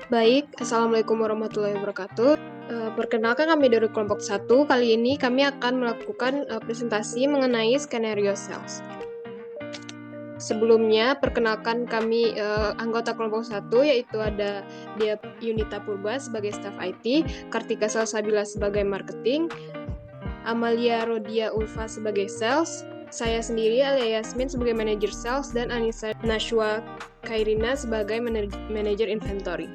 Baik, Assalamualaikum warahmatullahi wabarakatuh. Perkenalkan kami dari kelompok 1. Kali ini kami akan melakukan presentasi mengenai skenario sales. Sebelumnya, perkenalkan kami anggota kelompok 1, yaitu ada Dia Yunita Purba sebagai staf IT, Kartika Salsabila sebagai marketing, Amalia Rodia Ulfa sebagai sales, saya sendiri Alia Yasmin sebagai manajer sales, dan Anissa Nashwa Kairina sebagai manajer inventory.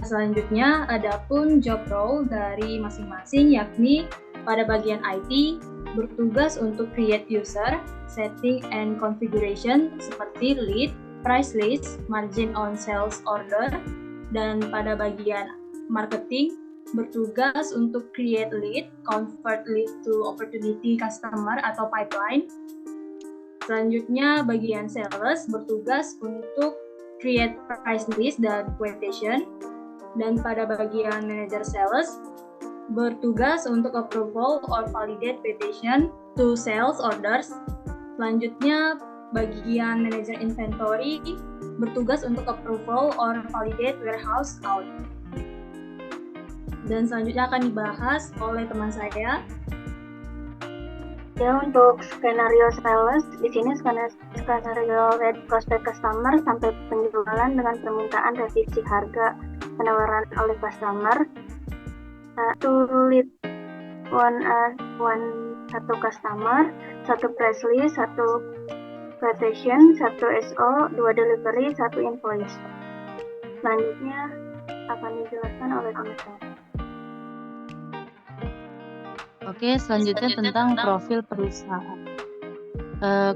Selanjutnya ada pun job role dari masing-masing, yakni pada bagian IT bertugas untuk create user, setting and configuration seperti lead, price list, margin on sales order, dan pada bagian marketing bertugas untuk create lead, convert lead to opportunity customer atau pipeline. Selanjutnya bagian sales bertugas untuk create price list dan quotation. Dan pada bagian manager sales bertugas untuk approval or validate quotation to sales orders. Selanjutnya bagian manager inventory bertugas untuk approval or validate warehouse out. Dan selanjutnya akan dibahas oleh teman saya. Ya, untuk skenario sales, di sini skenario lead prospect customer sampai penjualan dengan permintaan revisi harga penawaran oleh customer. Satu lead, satu customer, satu price list, satu quotation, satu SO, 2 delivery, satu invoice. Selanjutnya akan dijelaskan oleh komisaris. Oke, selanjutnya tentang profil perusahaan.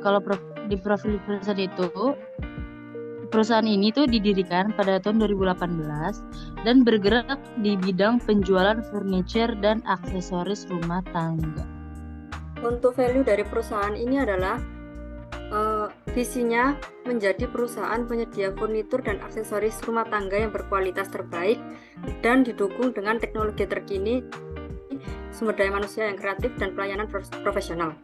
Kalau di profil perusahaan itu, perusahaan ini tuh didirikan pada tahun 2018 dan bergerak di bidang penjualan furniture dan aksesoris rumah tangga. Untuk value dari perusahaan ini adalah visinya menjadi perusahaan penyedia furnitur dan aksesoris rumah tangga yang berkualitas terbaik dan didukung dengan teknologi terkini, sumber daya manusia yang kreatif, dan pelayanan profesional.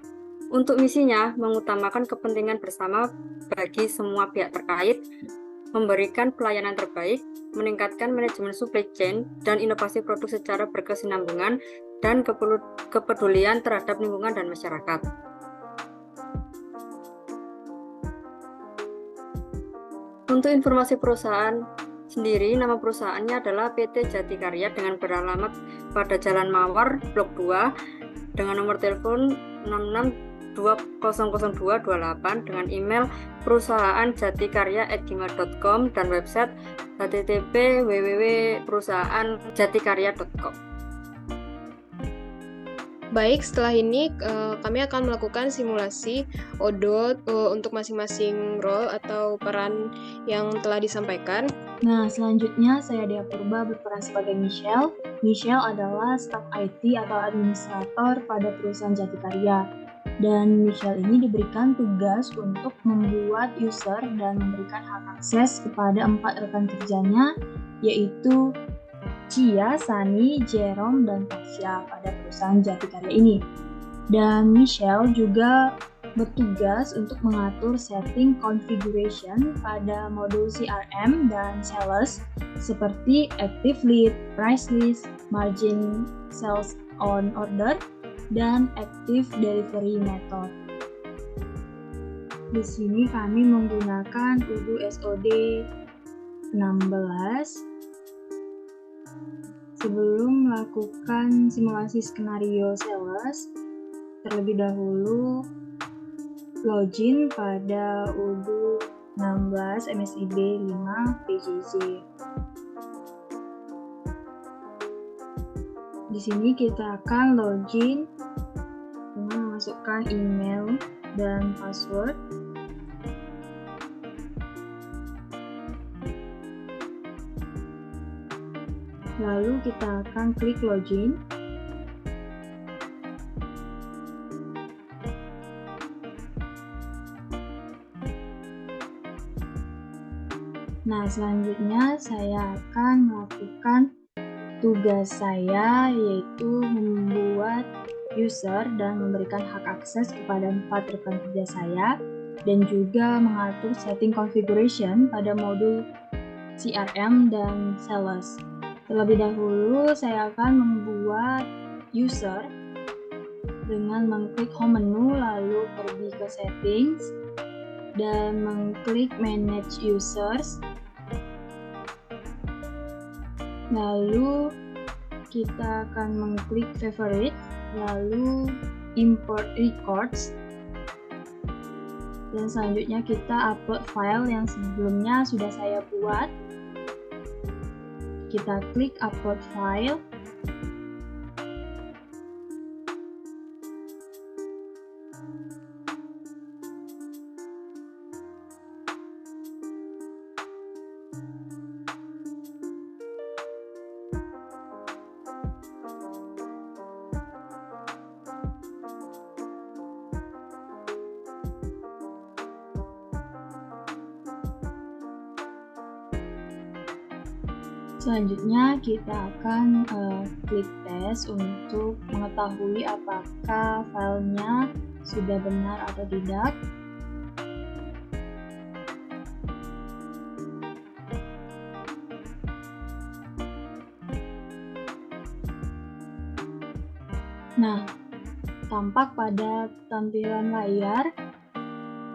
Untuk misinya, mengutamakan kepentingan bersama bagi semua pihak terkait, memberikan pelayanan terbaik, meningkatkan manajemen supply chain dan inovasi produk secara berkesinambungan, dan kepedulian terhadap lingkungan dan masyarakat. Untuk informasi perusahaan sendiri, nama perusahaannya adalah PT Jatikarya dengan beralamat pada Jalan Mawar, Blok 2, dengan nomor telepon 66200228, dengan email perusahaanjatikarya@gmail.com dan website http://www.perusahaanjatikarya.com. Baik, setelah ini kami akan melakukan simulasi ODO untuk masing-masing role atau peran yang telah disampaikan. Nah, selanjutnya saya Dia Purba berperan sebagai Michelle. Michelle adalah staf IT atau administrator pada perusahaan Jatikarya. Dan Michelle ini diberikan tugas untuk membuat user dan memberikan hak akses kepada 4 rekan kerjanya, yaitu Cia, Sani, Jerome, dan Tasya pada perusahaan Jatikarya ini. Dan Michelle juga bertugas untuk mengatur setting configuration pada modul CRM dan sales seperti active lead, price list, margin sales on order, dan active delivery method. Di sini kami menggunakan UDU SOD 16. Sebelum melakukan simulasi skenario sales, terlebih dahulu login pada UDU 16 MSIB 5 PJJ. Di sini kita akan login dengan memasukkan email dan password. Lalu kita akan klik login. Nah, selanjutnya saya akan melakukan tugas saya, yaitu membuat user dan memberikan hak akses kepada 4 rekan kerja saya, dan juga mengatur setting configuration pada modul CRM dan sales. Terlebih dahulu saya akan membuat user dengan mengklik home menu lalu pergi ke settings dan mengklik manage users. Lalu kita akan mengklik favorite lalu import records. Dan selanjutnya kita upload file yang sebelumnya sudah saya buat. Kita klik upload file. Selanjutnya kita akan klik tes untuk mengetahui apakah filenya sudah benar atau tidak. Nah, tampak pada tampilan layar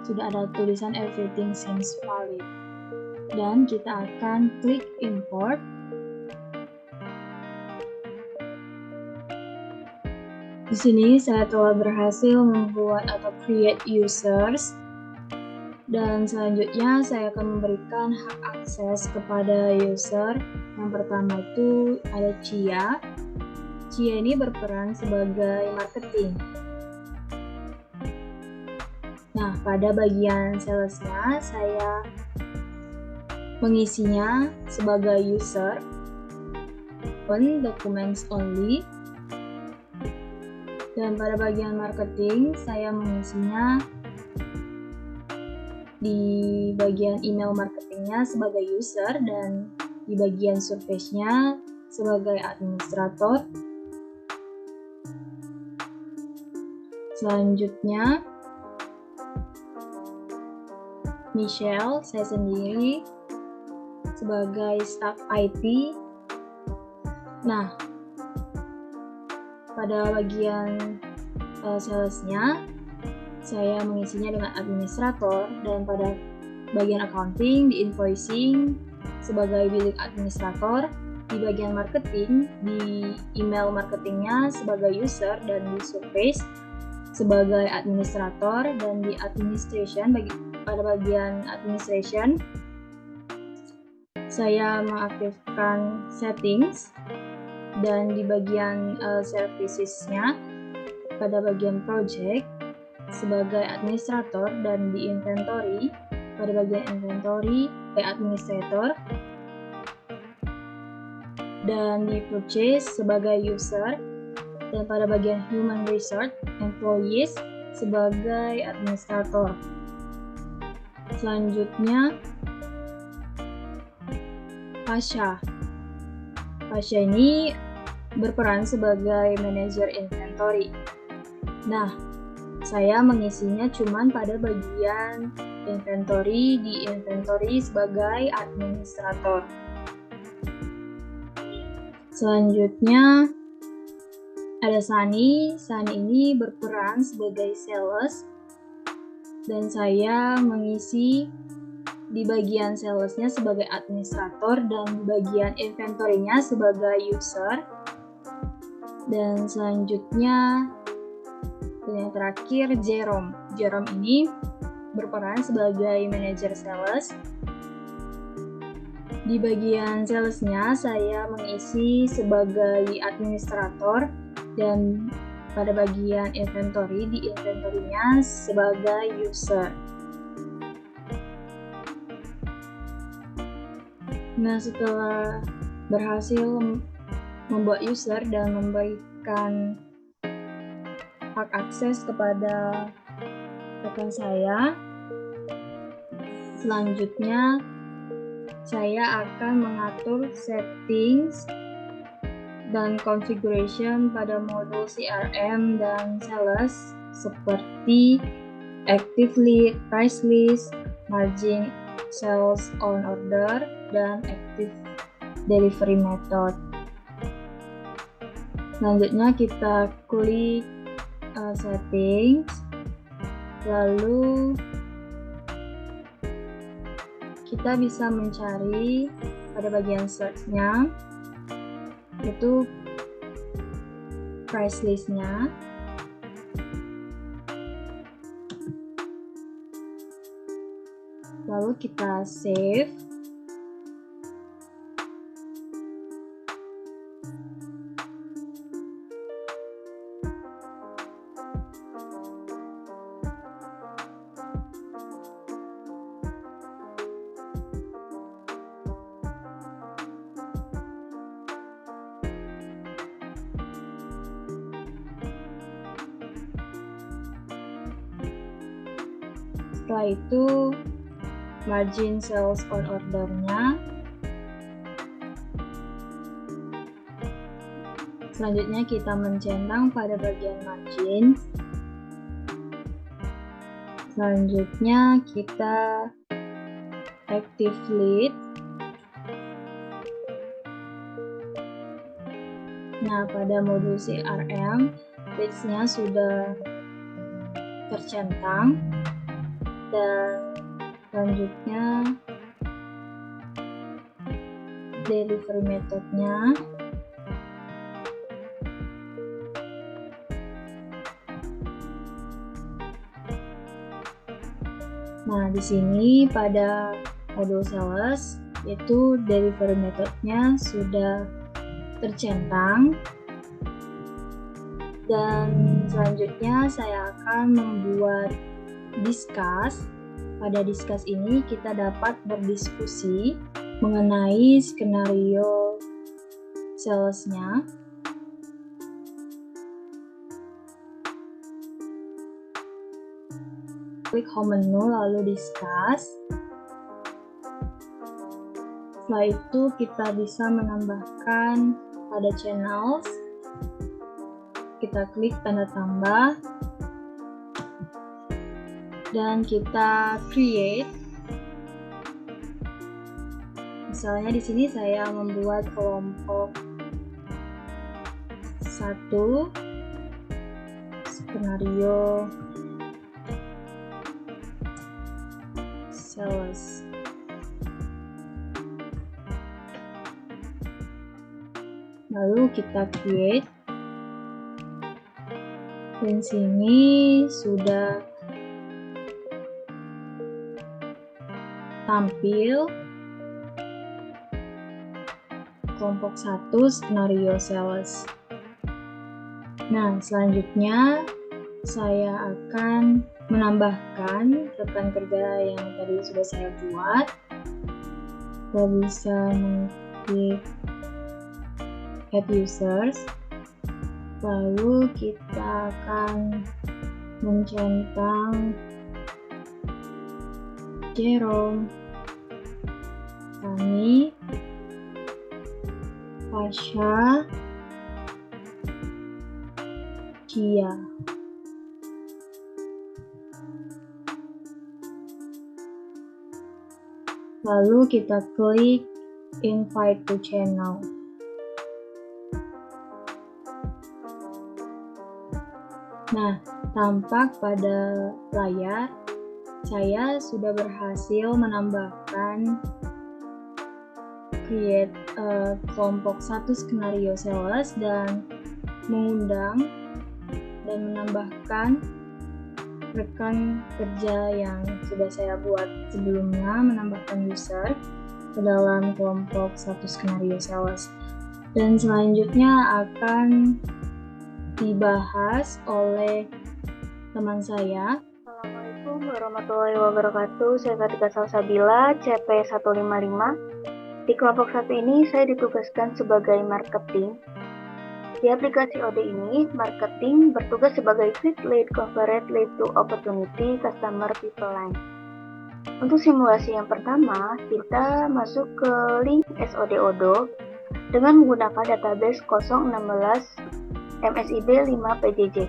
sudah ada tulisan everything seems valid. Dan kita akan klik import. Di sini saya telah berhasil membuat atau create users, dan selanjutnya saya akan memberikan hak akses kepada user. Yang pertama itu ada Chia. Chia ini berperan sebagai marketing. Nah, pada bagian salesnya saya mengisinya sebagai user, open documents only. Dan pada bagian marketing, saya mengisinya di bagian email marketingnya sebagai user dan di bagian surface-nya sebagai administrator. Selanjutnya, Michelle, saya sendiri sebagai staff IT. Nah, pada bagian salesnya, saya mengisinya dengan administrator, dan pada bagian accounting, di invoicing sebagai billing administrator, di bagian marketing, di email marketingnya sebagai user, dan di surface sebagai administrator, dan di administration, pada bagian administration, saya mengaktifkan settings. Dan di bagian services-nya pada bagian project sebagai administrator, dan di inventory pada bagian inventory administrator, dan di purchase sebagai user, dan pada bagian human resource employees sebagai administrator. Selanjutnya Pasha. Pasha ini berperan sebagai manajer inventory. Nah, saya mengisinya cuman pada bagian inventory, di inventory sebagai administrator. Selanjutnya ada Sunny. Sunny ini berperan sebagai sales, dan saya mengisi di bagian salesnya sebagai administrator, dan di bagian inventory-nya sebagai user. Dan selanjutnya yang terakhir Jerome. Jerome ini berperan sebagai manajer sales. Di bagian salesnya saya mengisi sebagai administrator, dan pada bagian inventory, di inventory-nya sebagai user. Nah, setelah berhasil membuat user dan memberikan hak akses kepada rekan saya, selanjutnya saya akan mengatur settings dan configuration pada modul CRM dan sales seperti active lead, price list, margin, sales on order, dan active delivery method. Selanjutnya kita klik settings, lalu kita bisa mencari pada bagian search-nya itu price list-nya. Lalu kita save. Setelah itu margin sales on order-nya. Selanjutnya kita mencentang pada bagian margin. Selanjutnya kita active lead. Nah, pada modul CRM, leads-nya sudah tercentang. Dan selanjutnya delivery methodnya. Nah, di sini pada modul sales itu delivery methodnya sudah tercentang. Dan selanjutnya saya akan membuat discuss. Pada discuss ini kita dapat berdiskusi mengenai skenario salesnya. Klik home menu lalu discuss. Setelah itu kita bisa menambahkan pada channels. Kita klik tanda tambah. Dan kita create. Misalnya di sini saya membuat kelompok 1 skenario sales. Lalu kita create. Dan sini sudah tampil kelompok 1 skenario sales. Nah, selanjutnya saya akan menambahkan rekan kerja yang tadi sudah saya buat. Kita bisa mengklik add users. Lalu kita akan mencentang Jerome, Sani, Pasha, Kia. Lalu kita klik invite to channel. Nah, tampak pada layar saya sudah berhasil menambahkan create kelompok 1 skenario sales dan mengundang dan menambahkan rekan kerja yang sudah saya buat sebelumnya, menambahkan user ke dalam kelompok 1 skenario sales. Dan selanjutnya akan dibahas oleh teman saya. Assalamualaikum warahmatullahi wabarakatuh. Saya Kartika Salsabila, CP155. Di kelompok 1 ini saya ditugaskan sebagai marketing. Di aplikasi OD ini, marketing bertugas sebagai quick lead convert lead to opportunity customer people line. Untuk simulasi yang pertama, kita masuk ke link SOD Odo dengan menggunakan database 016 MSIB 5 PJJ.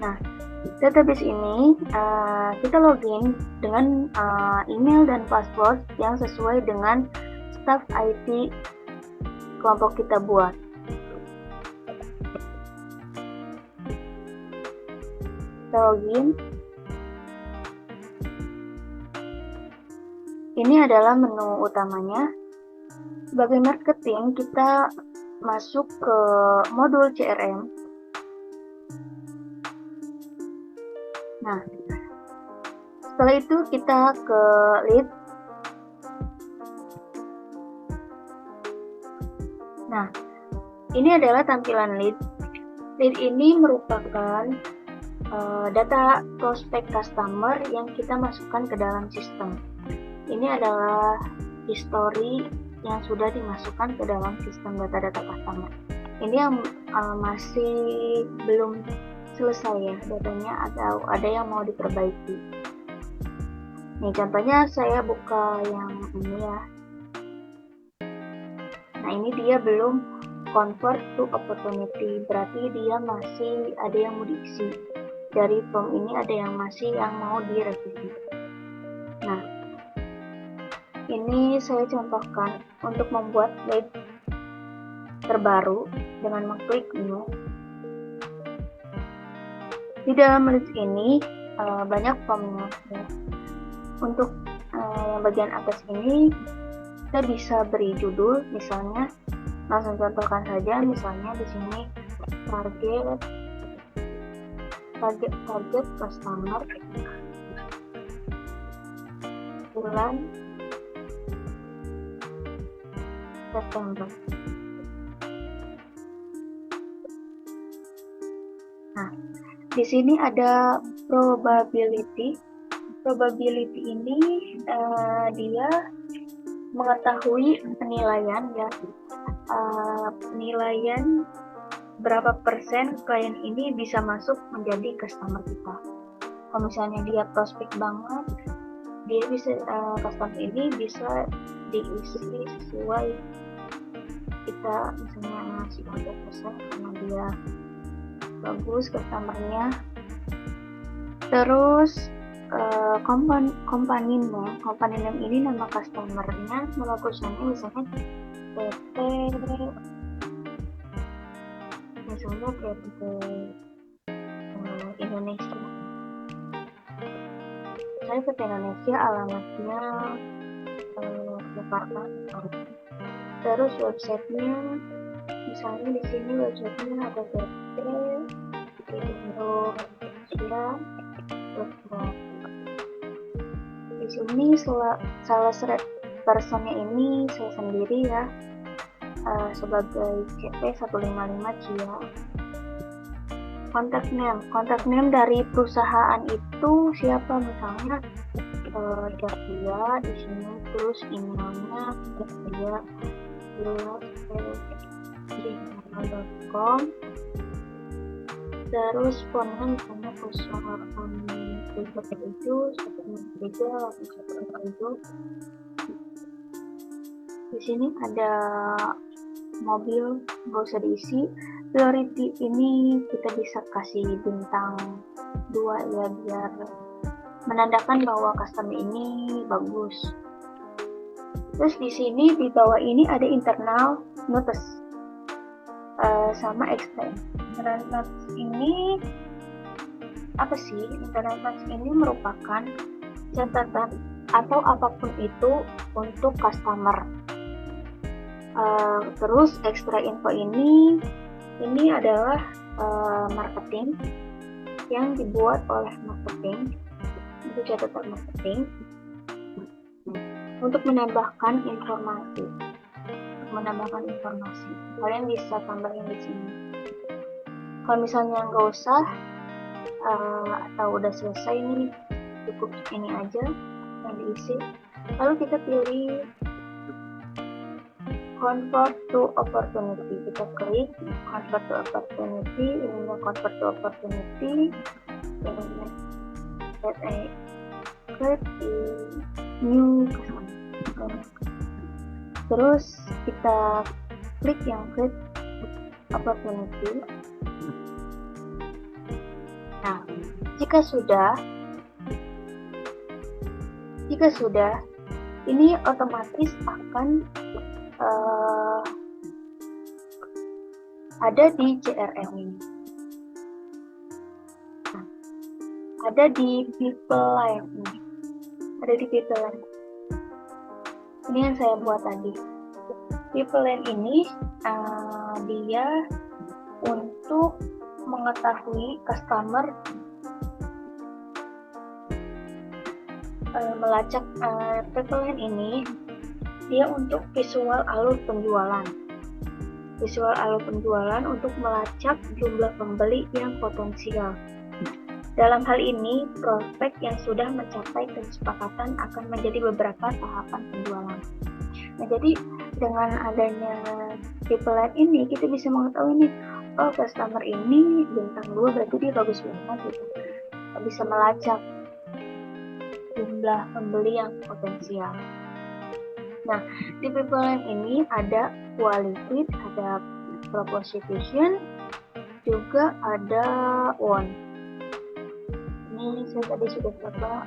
Nah, database ini kita login dengan email dan password yang sesuai dengan staff IT kelompok kita buat. Kita login. Ini adalah menu utamanya. Sebagai marketing, kita masuk ke modul CRM. Nah, setelah itu kita ke lead. Nah, ini adalah tampilan lead. Lead ini merupakan data prospek customer yang kita masukkan ke dalam sistem. Ini adalah history yang sudah dimasukkan ke dalam sistem data-data customer. Ini yang masih belum selesai ya datanya, atau ada yang mau diperbaiki. Nih contohnya saya buka yang ini ya. Nah ini dia belum convert to opportunity, berarti dia masih ada yang mau diisi. Dari form ini ada yang masih yang mau direvisi. Nah ini saya contohkan untuk membuat lead terbaru dengan mengklik new. Di dalam list ini banyak formnya ya. Untuk yang bagian atas ini kita bisa beri judul, misalnya langsung contohkan saja, misalnya di sini target customer bulan September. Nah, di sini ada probability. Probability ini dia mengetahui penilaian ya, penilaian berapa persen klien ini bisa masuk menjadi customer kita. Kalau misalnya dia prospek banget, dia bisa customer ini bisa diisi sesuai kita misalnya ngasih 100% karena dia bagus customernya. Terus company name ini nama customernya, nama perusahaannya misalnya PT, misalnya PT Indonesia. Saya PT Indonesia, alamatnya Jakarta. Terus websitenya, misalnya di sini websitenya ada PT Indonesia. Di sini salah personnya ini saya sendiri ya, sebagai CP155 Cia. Contact name dari perusahaan itu siapa, misalnya Javia di sini, terus emailnya javia@gmail.com, terus phone-nya misalnya perusahaan seperti itu. Di sini ada mobil, nggak usah diisi. Priority ini kita bisa kasih bintang 2 ya, biar menandakan bahwa customer ini bagus. Terus di sini di bawah ini ada internal notice sama explain. Internal notice ini apa sih? Internal notice ini merupakan catatan atau apapun itu untuk customer. Terus extra info ini adalah marketing yang dibuat oleh marketing, itu catatan marketing untuk menambahkan informasi. Kalian bisa tambahin di sini. Kalau misalnya nggak usah atau udah selesai nih, cukup ini aja yang diisi. Lalu kita pilih convert to opportunity. Kita klik convert to opportunity. Ini convert to opportunity. Let I create new customer. Terus kita klik yang create opportunity. Nah, jika sudah ini otomatis akan ada di CRM ini. Nah, ada di People Line ini. Ada di People Line. Ini yang saya buat tadi. People Line ini dia untuk mengetahui customer melacak People Line ini dia untuk visual alur penjualan. Visual alur penjualan untuk melacak jumlah pembeli yang potensial. Dalam hal ini, prospek yang sudah mencapai kesepakatan akan menjadi beberapa tahapan penjualan. Nah, jadi dengan adanya People Line ini, kita bisa mengetahui nih, oh customer ini bintang 2 berarti dia bagus banget gitu. Bisa melacak jumlah pembeli yang potensial. Nah, di People Line ini ada qualified, ada proposition, juga ada won. Ini saya tadi sudah coba.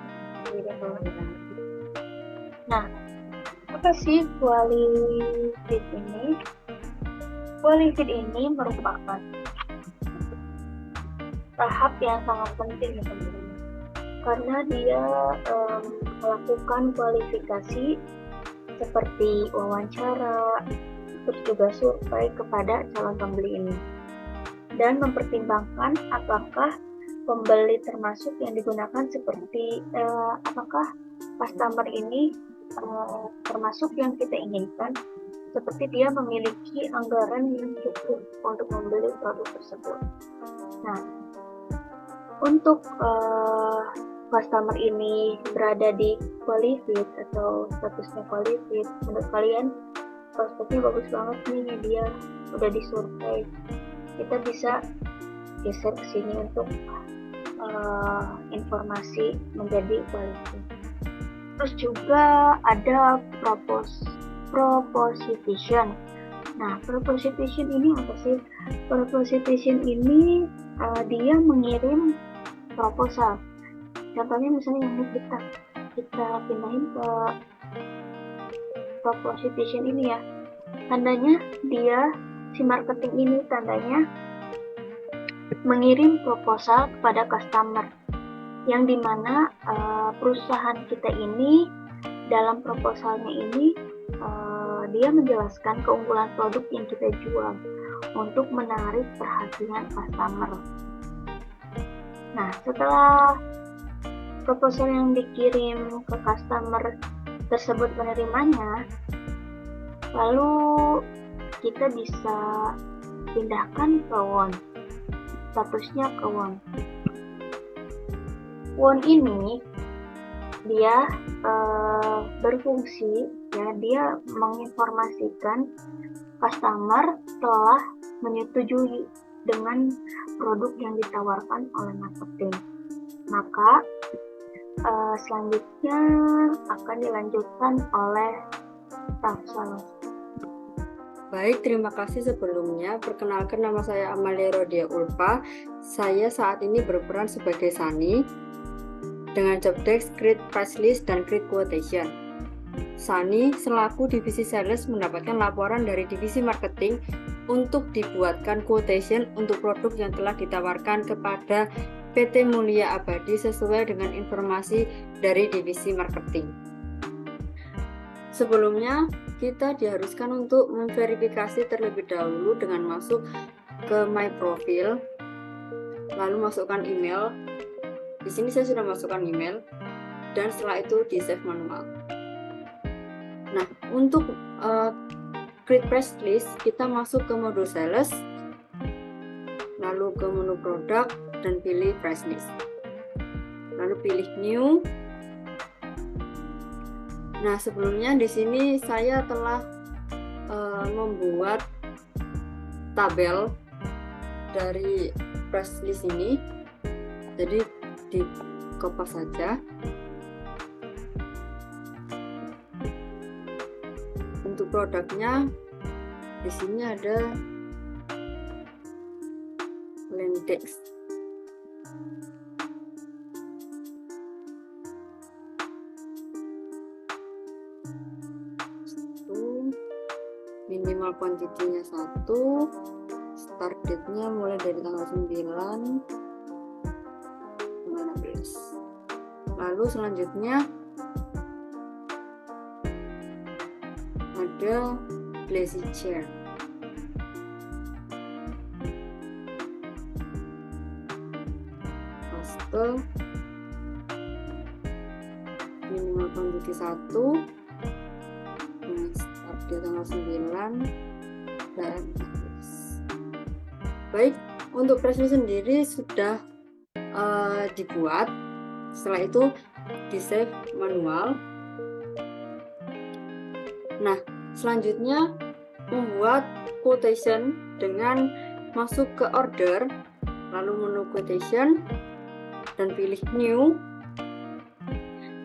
Nah, apa sih qualified ini? Qualified ini merupakan tahap yang sangat penting ya teman-teman, karena dia melakukan kualifikasi seperti wawancara, terus juga survei kepada calon pembeli ini, dan mempertimbangkan apakah pembeli termasuk yang digunakan seperti apakah customer ini termasuk yang kita inginkan, seperti dia memiliki anggaran yang cukup untuk membeli produk tersebut. Nah, untuk customer ini berada di qualified atau statusnya qualified, menurut kalian prospeknya bagus banget nih, dia udah disurvey, kita bisa geser ke sini untuk informasi menjadi qualified. Terus juga ada proposition. Nah, proposition ini apa sih? Proposition ini dia mengirim proposal. Contohnya misalnya yang kita pindahin ke proposition ini ya. Tandanya dia, si marketing ini tandanya mengirim proposal kepada customer, yang dimana perusahaan kita ini dalam proposalnya ini dia menjelaskan keunggulan produk yang kita jual untuk menarik perhatian customer. Nah, setelah proposal yang dikirim ke customer tersebut menerimanya, lalu kita bisa pindahkan ke won, statusnya ke won. Won ini dia berfungsi ya, dia menginformasikan customer telah menyetujui dengan produk yang ditawarkan oleh marketing. Maka selanjutnya akan dilanjutkan oleh staff sales. Baik, terima kasih sebelumnya. Perkenalkan, nama saya Amalia Rodia Ulfa. Saya saat ini berperan sebagai Sani dengan job desk create price list dan create quotation. Sani selaku divisi sales mendapatkan laporan dari divisi marketing untuk dibuatkan quotation untuk produk yang telah ditawarkan kepada PT Mulia Abadi sesuai dengan informasi dari divisi marketing. Sebelumnya, kita diharuskan untuk memverifikasi terlebih dahulu dengan masuk ke My Profile, lalu masukkan email. Di sini saya sudah masukkan email, dan setelah itu di save manual. Nah, untuk create price list, kita masuk ke modul sales, lalu ke menu produk, dan pilih price list. Lalu pilih new. Nah, sebelumnya di sini saya telah membuat tabel dari price list ini. Jadi di copy saja. Untuk produknya di sini ada Lendex. minimal quantity-nya 1, start date-nya mulai dari tanggal 9 16. Lalu selanjutnya ada lazy chair. Paste minimal quantity 1, start di tanggal 9 dan 16. Baik, untuk press list sendiri sudah dibuat. Setelah itu di save manual. Nah, selanjutnya membuat quotation dengan masuk ke order, lalu menu quotation dan pilih new.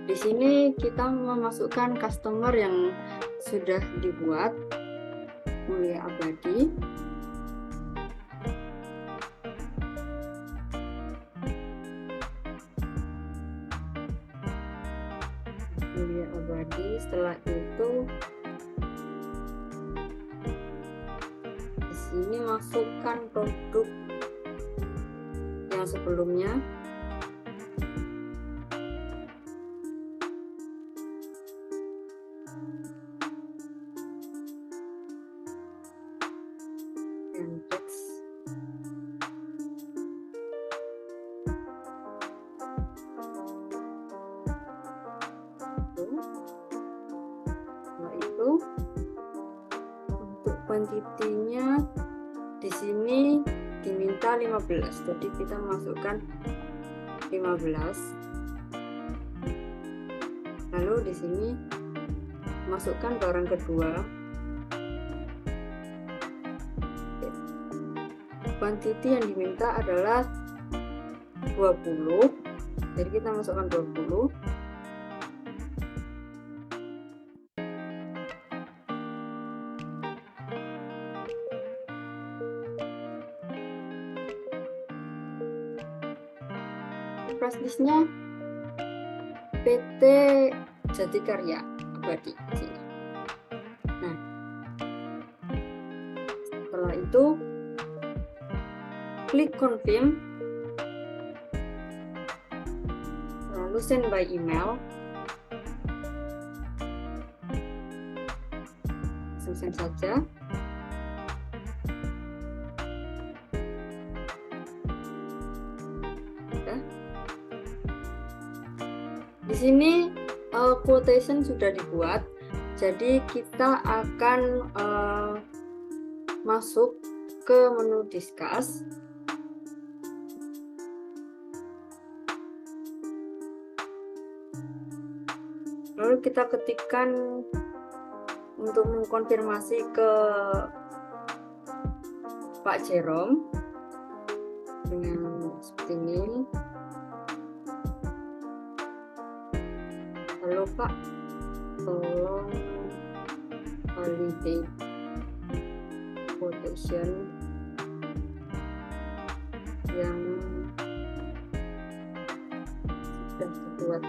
Di sini kita memasukkan customer yang sudah dibuat Mulia Abadi. Mulia Abadi. Setelah itu di sini masukkan produk yang sebelumnya. Setelah itu untuk kuantitinya di sini diminta 15, jadi kita masukkan 15. Lalu di sini masukkan barang kedua. Kuantiti yang diminta adalah 20, jadi kita masukkan 20. Price list-nya PT Jatikarya Abadi di sini. Nah, setelah itu klik confirm, lalu send by email. Send saja. Di sini quotation sudah dibuat, jadi kita akan masuk ke menu discuss. Lalu kita ketikkan untuk mengkonfirmasi ke Pak Jerome dengan seperti ini. Halo Pak, tolong validate quotation yang sudah dibuat.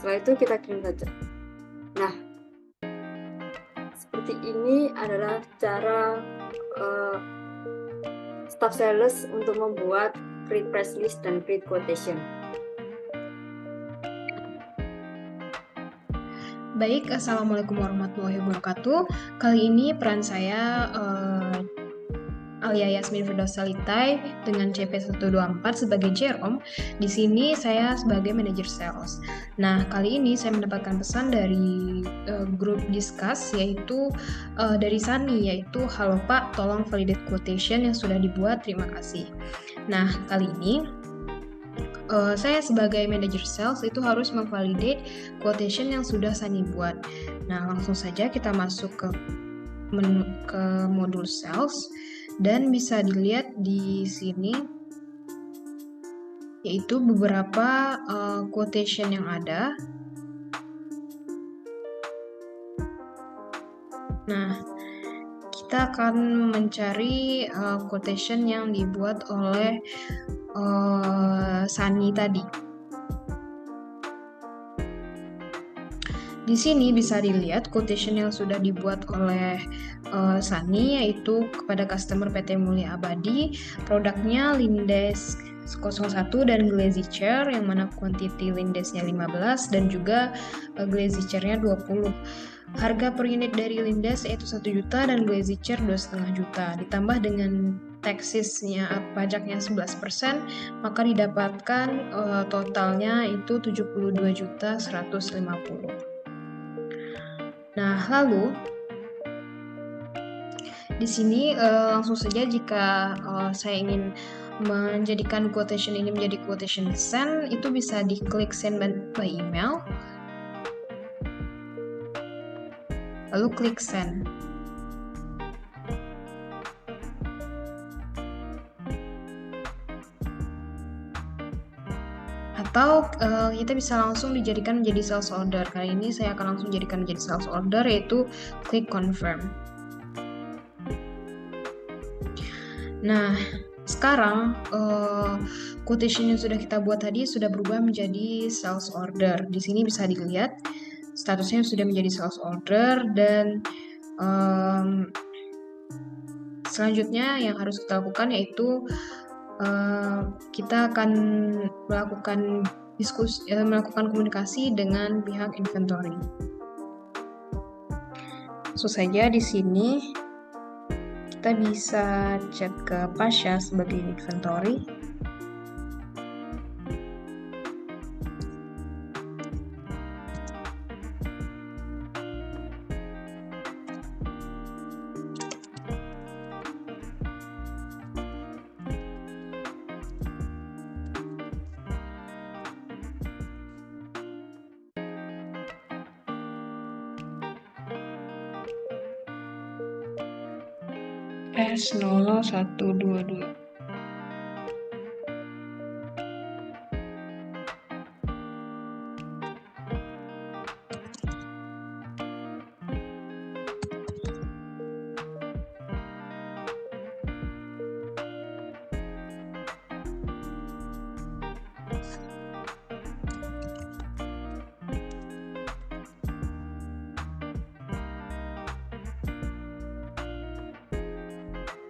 Setelah itu kita kirim saja. Nah, seperti ini adalah cara staff sales untuk membuat create price list dan create quotation. Baik, Assalamualaikum warahmatullahi wabarakatuh. Kali ini peran saya Alia Yasmin Firdausalita dengan CP124 sebagai Jerome. Di sini saya sebagai manajer sales. Nah, kali ini saya mendapatkan pesan dari grup discuss, yaitu dari Sani, yaitu halo Pak, tolong validate quotation yang sudah dibuat, terima kasih. Nah, kali ini saya sebagai manajer sales itu harus memvalidate quotation yang sudah Sani buat. Nah, langsung saja kita masuk ke menu, ke modul sales. Dan bisa dilihat di sini yaitu beberapa quotation yang ada. Nah, kita akan mencari quotation yang dibuat oleh Sani tadi. Di sini bisa dilihat quotation yang sudah dibuat oleh Sani, yaitu kepada customer PT Mulia Abadi, produknya Lindes 01 dan Glazy Chair, yang mana quantity Lindesnya 15 dan juga Glazy Chair-nya 20. Harga per unit dari Lindes yaitu 1 juta dan Glazy Chair 2,5 juta. Ditambah dengan taxesnya pajaknya 11%, maka didapatkan totalnya itu 72.150.000. Nah, lalu di sini langsung saja jika saya ingin menjadikan quotation ini menjadi quotation send, itu bisa diklik send by email, lalu klik send. Atau kita bisa langsung dijadikan menjadi sales order. Kali ini saya akan langsung jadikan menjadi sales order, yaitu klik confirm. Nah, sekarang quotation yang sudah kita buat tadi sudah berubah menjadi sales order. Di sini bisa dilihat statusnya sudah menjadi sales order, dan selanjutnya yang harus kita lakukan yaitu kita akan melakukan komunikasi dengan pihak inventory. Langsung saja di sini kita bisa chat ke Pasha sebagai inventory. S0122.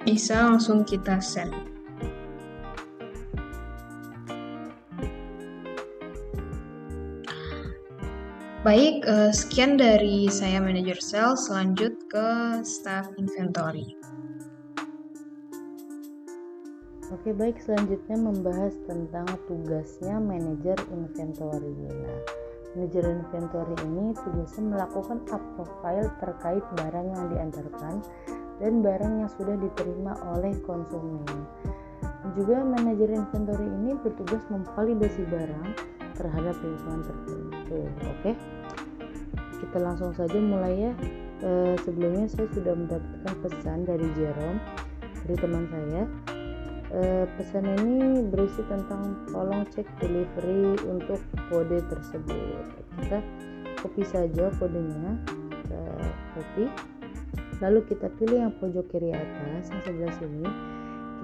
Bisa langsung kita send. Baik, sekian dari saya manajer sales. Lanjut ke staff inventory. Oke, baik, selanjutnya membahas tentang tugasnya manajer inventory. Nah, manajer inventory ini tugasnya melakukan up profile terkait barang yang diantarkan dan barang yang sudah diterima oleh konsumen. Juga manajer inventory ini bertugas memvalidasi barang terhadap lingkungan tertentu. Oke, kita langsung saja mulai ya. Sebelumnya saya sudah mendapatkan pesan dari Jerome, dari teman saya. Pesan ini berisi tentang tolong cek delivery untuk kode tersebut. Kita copy saja kodenya, kita copy. Lalu kita pilih yang pojok kiri atas, yang sebelah sini.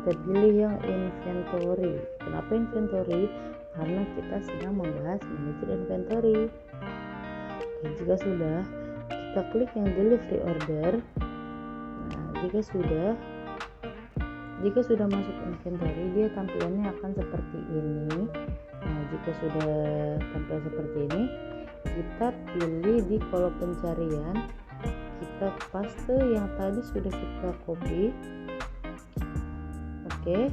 Kita pilih yang inventory. Kenapa inventory? Karena kita sedang membahas manajer inventory. Oke, jika sudah, kita klik yang delivery order. Nah, jika sudah masuk inventory, dia tampilannya akan seperti ini. Nah, jika sudah tampil seperti ini, kita pilih di kolom pencarian, kita paste yang tadi sudah kita copy. Oke,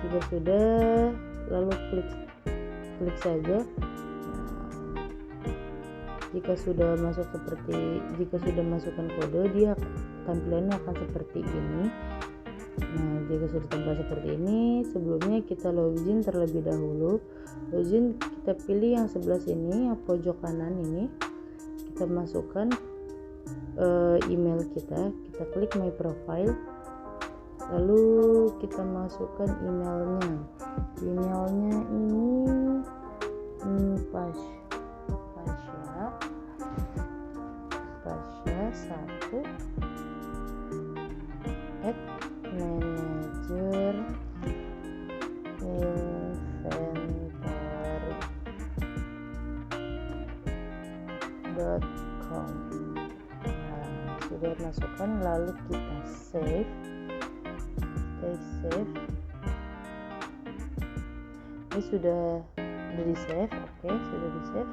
jika sudah, lalu klik saja. Nah, jika sudah masukkan kode, dia tampilannya akan seperti ini. Nah, jika sudah tampil seperti ini, sebelumnya kita login terlebih dahulu. Login, kita pilih yang sebelah sini, yang pojok kanan ini. Kita masukkan email kita klik my profile, lalu kita masukkan emailnya ini Pasha 1 @manager inventory. gmail.com. Nah, sudah masukkan, lalu kita save. Ini sudah di save. Oke, sudah di save.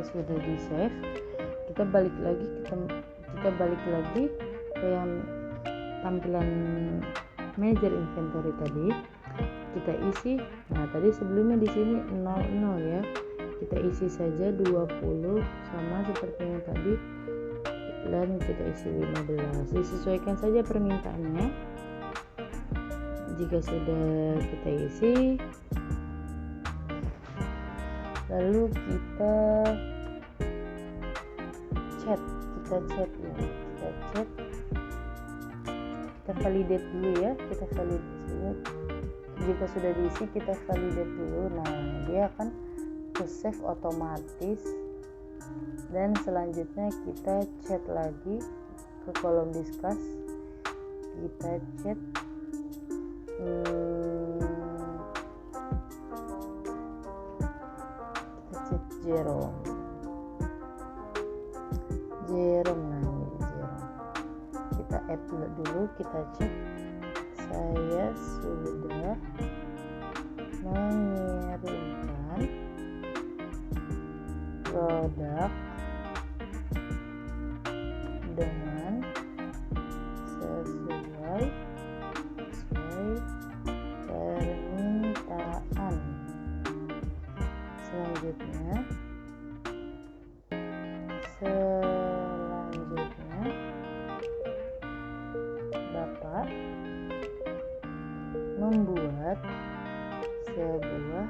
Sudah di save. Kita balik lagi ke yang tampilan manager inventory tadi. Kita isi. Nah, tadi sebelumnya di sini 00 ya. Kita isi saja 20 sama seperti yang tadi, dan kita isi 15. Disesuaikan saja permintaannya. Jika sudah kita isi, lalu kita chat ini. Kita validate dulu ya. Jika sudah diisi, kita validate dulu. Nah, dia akan ke save otomatis, dan selanjutnya kita chat lagi ke kolom discuss. Kita chat Jerome. Nah, ini Jerome. Kita add dulu, kita cek. Saya sudah mengirimkan produk dengan sesuai permintaan. Selanjutnya Bapak membuat sebuah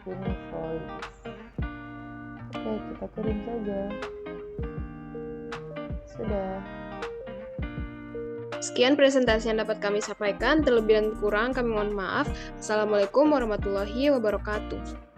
invoice. Oke, kita kirim saja. Sudah. Sekian presentasi yang dapat kami sampaikan. Terlebih dan kurang kami mohon maaf. Assalamualaikum warahmatullahi wabarakatuh.